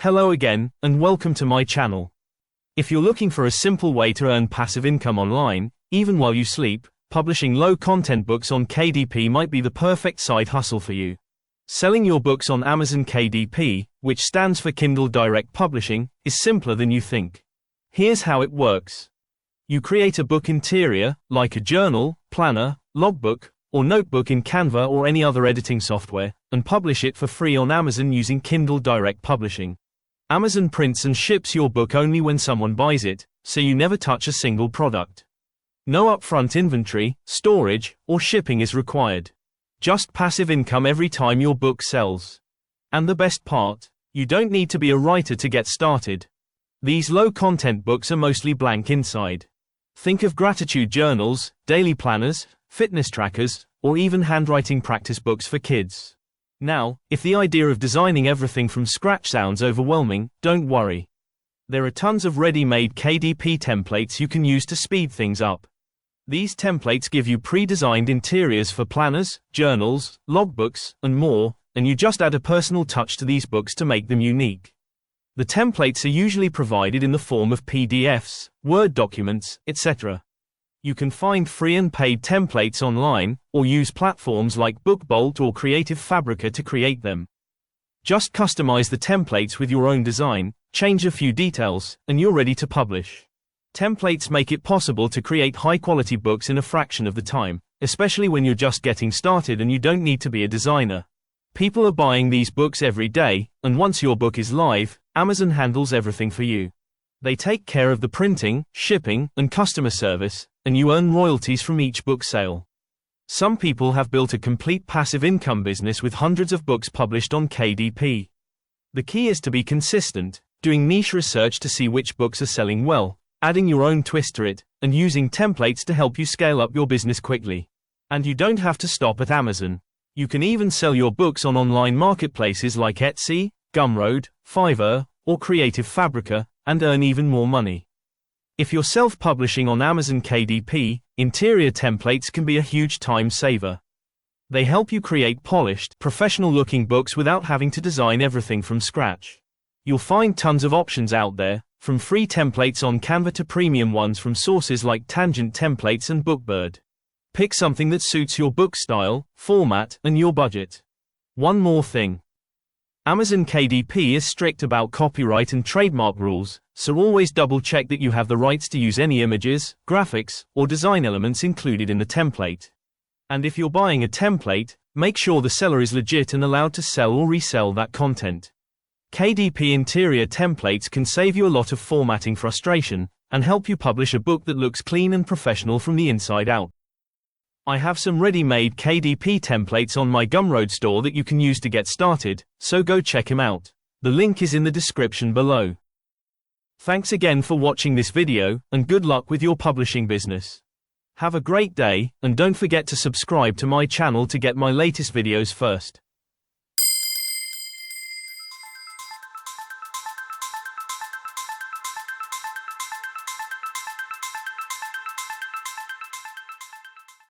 Hello again, and welcome to my channel. If you're looking for a simple way to earn passive income online, even while you sleep, publishing low-content books on KDP might be the perfect side hustle for you. Selling your books on Amazon KDP, which stands for Kindle Direct Publishing, is simpler than you think. Here's how it works. You create a book interior, like a journal, planner, logbook, or notebook in Canva or any other editing software, and publish it for free on Amazon using Kindle Direct Publishing. Amazon prints and ships your book only when someone buys it, so you never touch a single product. No upfront inventory, storage, or shipping is required. Just passive income every time your book sells. And the best part? You don't need to be a writer to get started. These low-content books are mostly blank inside. Think of gratitude journals, daily planners, fitness trackers, or even handwriting practice books for kids. Now, if the idea of designing everything from scratch sounds overwhelming, don't worry. There are tons of ready-made KDP templates you can use to speed things up. These templates give you pre-designed interiors for planners, journals, logbooks, and more, and you just add a personal touch to these books to make them unique. The templates are usually provided in the form of PDFs, Word documents, etc. You can find free and paid templates online, or use platforms like BookBolt or Creative Fabrica to create them. Just customize the templates with your own design, change a few details, and you're ready to publish. Templates make it possible to create high-quality books in a fraction of the time, especially when you're just getting started and you don't need to be a designer. People are buying these books every day, and once your book is live, Amazon handles everything for you. They take care of the printing, shipping, and customer service, and you earn royalties from each book sale. Some people have built a complete passive income business with hundreds of books published on KDP. The key is to be consistent, doing niche research to see which books are selling well, adding your own twist to it, and using templates to help you scale up your business quickly. And you don't have to stop at Amazon. You can even sell your books on online marketplaces like Etsy, Gumroad, Fiverr, or Creative Fabrica, and earn even more money. If you're self-publishing on Amazon KDP, interior templates can be a huge time saver. They help you create polished, professional-looking books without having to design everything from scratch. You'll find tons of options out there, from free templates on Canva to premium ones from sources like Tangent Templates and Bookbird. Pick something that suits your book style, format, and your budget. One more thing. Amazon KDP is strict about copyright and trademark rules, so always double-check that you have the rights to use any images, graphics, or design elements included in the template. And if you're buying a template, make sure the seller is legit and allowed to sell or resell that content. KDP interior templates can save you a lot of formatting frustration, and help you publish a book that looks clean and professional from the inside out. I have some ready-made KDP templates on my Gumroad store that you can use to get started, so go check them out. The link is in the description below. Thanks again for watching this video, and good luck with your publishing business. Have a great day, and don't forget to subscribe to my channel to get my latest videos first.